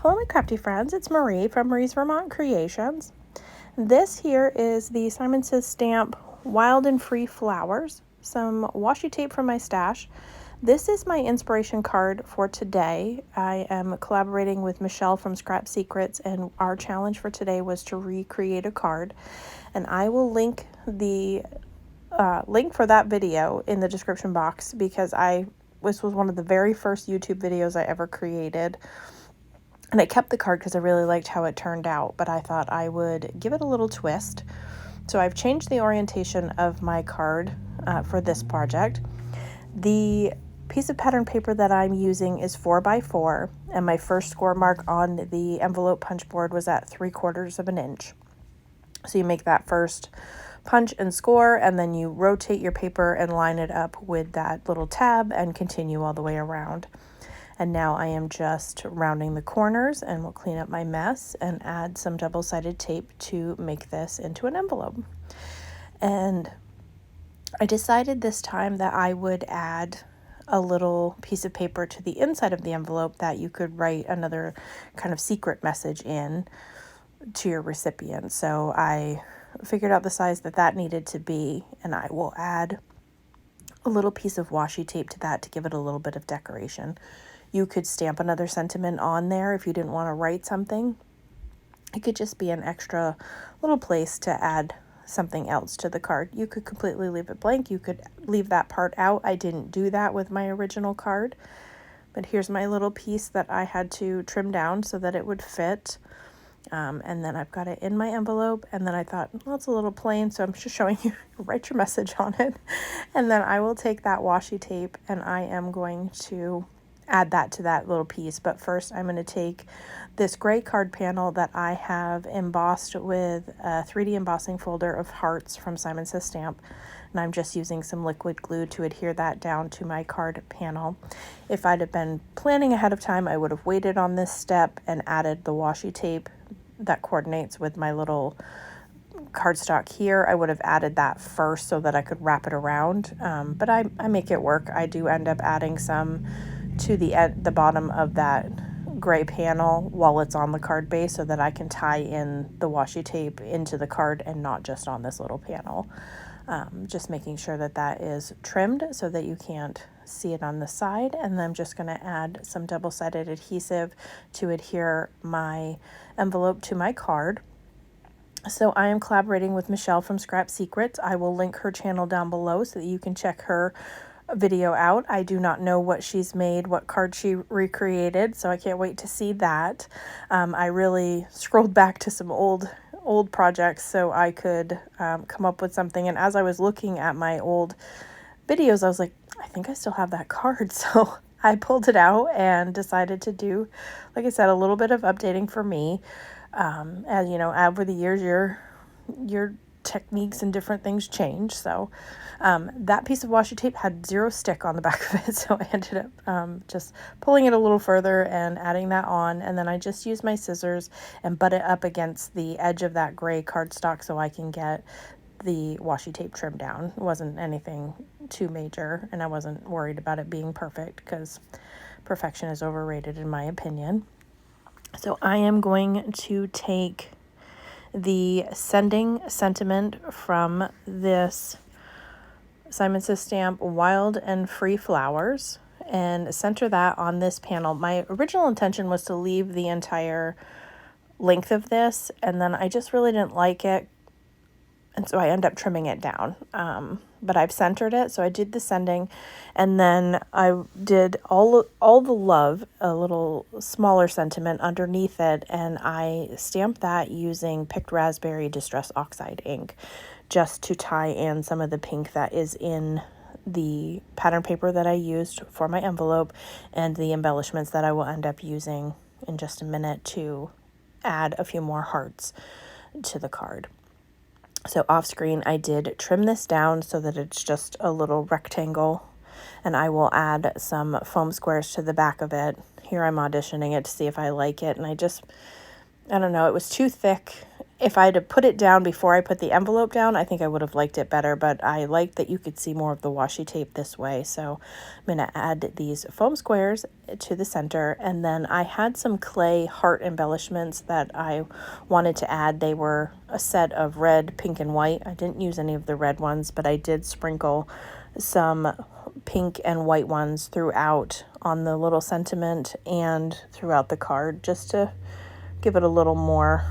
Hello my crafty friends, it's Marie from Marie's Vermont Creations. This here is the Simon Says Stamp Wild and Free Flowers, some washi tape from my stash. This is my inspiration card for today. I am collaborating with Michele from Scrapsecrets, and our challenge for today was to recreate a card. And I will link the link for that video in the description box because this was one of the very first YouTube videos I ever created. And I kept the card because I really liked how it turned out, but I thought I would give it a little twist. So I've changed the orientation of my card for this project. The piece of pattern paper that I'm using is 4x4, and my first score mark on the envelope punch board was at 3/4 of an inch. So you make that first punch and score, and then you rotate your paper and line it up with that little tab and continue all the way around. And now I am just rounding the corners, and we'll clean up my mess and add some double-sided tape to make this into an envelope. And I decided this time that I would add a little piece of paper to the inside of the envelope that you could write another kind of secret message in to your recipient. So I figured out the size that needed to be, and I will add a little piece of washi tape to that to give it a little bit of decoration. You could stamp another sentiment on there if you didn't want to write something. It could just be an extra little place to add something else to the card. You could completely leave it blank. You could leave that part out. I didn't do that with my original card, but here's my little piece that I had to trim down so that it would fit. And then I've got it in my envelope, and then I thought, well, it's a little plain, so I'm just showing you, write your message on it. And then I will take that washi tape and I am going to add that to that little piece. But first I'm going to take this gray card panel that I have embossed with a 3D embossing folder of hearts from Simon Says Stamp, and I'm just using some liquid glue to adhere that down to my card panel. If I'd have been planning ahead of time, I would have waited on this step and added the washi tape that coordinates with my little cardstock here. I would have added that first so that I could wrap it around, but I make it work. I do end up adding some to the bottom of that gray panel while it's on the card base so that I can tie in the washi tape into the card and not just on this little panel. Just making sure that is trimmed so that you can't see it on the side. And then I'm just going to add some double-sided adhesive to adhere my envelope to my card. So I am collaborating with Michele from Scrapsecrets. I will link her channel down below so that you can check her video out. I do not know what she's made, what card she recreated, so I can't wait to see that. I really scrolled back to some old projects so I could come up with something, and as I was looking at my old videos, I was like, I think I still have that card. So I pulled it out and decided to do, like I said, a little bit of updating for me. As you know, over the years your techniques and different things change. So that piece of washi tape had 0 stick on the back of it, so I ended up just pulling it a little further and adding that on, and then I just used my scissors and butt it up against the edge of that gray cardstock so I can get the washi tape trimmed down. It wasn't anything too major, and I wasn't worried about it being perfect because perfection is overrated in my opinion. So I am going to take the sending sentiment from this Simon Says Stamp Wild and Free Flowers and center that on this panel. My original intention was to leave the entire length of this, and then I just really didn't like it, and so I end up trimming it down. But I've centered it, so I did the sending, and then I did all the love, a little smaller sentiment underneath it, and I stamped that using Picked Raspberry Distress Oxide ink just to tie in some of the pink that is in the pattern paper that I used for my envelope and the embellishments that I will end up using in just a minute to add a few more hearts to the card. So off screen, I did trim this down so that it's just a little rectangle, and I will add some foam squares to the back of it. Here I'm auditioning it to see if I like it, and I don't know, it was too thick if I had to put it down before I put the envelope down, I think I would have liked it better, but I like that you could see more of the washi tape this way. So I'm going to add these foam squares to the center, and then I had some clay heart embellishments that I wanted to add. They were a set of red, pink, and white. I didn't use any of the red ones, but I did sprinkle some pink and white ones throughout on the little sentiment and throughout the card, just to give it a little more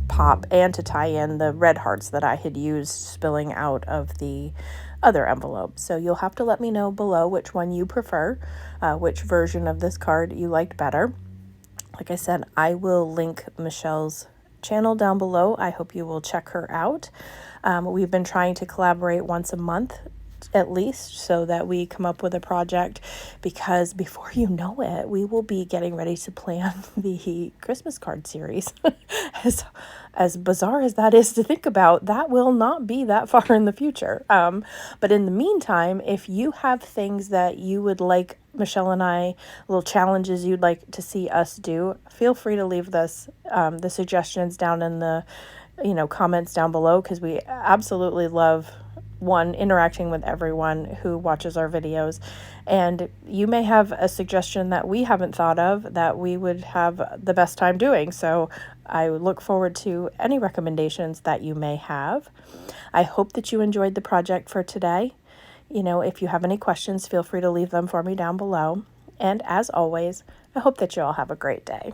pop and to tie in the red hearts that I had used spilling out of the other envelope. So you'll have to let me know below which one you prefer, which version of this card you liked better. Like I said, I will link Michele's channel down below. I hope you will check her out. We've been trying to collaborate once a month at least, so that we come up with a project, because before you know it, we will be getting ready to plan the Christmas card series. As bizarre as that is to think about, that will not be that far in the future. But in the meantime, if you have things that you would like Michele and I, little challenges you'd like to see us do, feel free to leave the suggestions down in the comments down below, because we absolutely love interacting with everyone who watches our videos, and you may have a suggestion that we haven't thought of that we would have the best time doing. So I look forward to any recommendations that you may have. I hope that you enjoyed the project for today. If you have any questions, feel free to leave them for me down below. And as always, I hope that you all have a great day.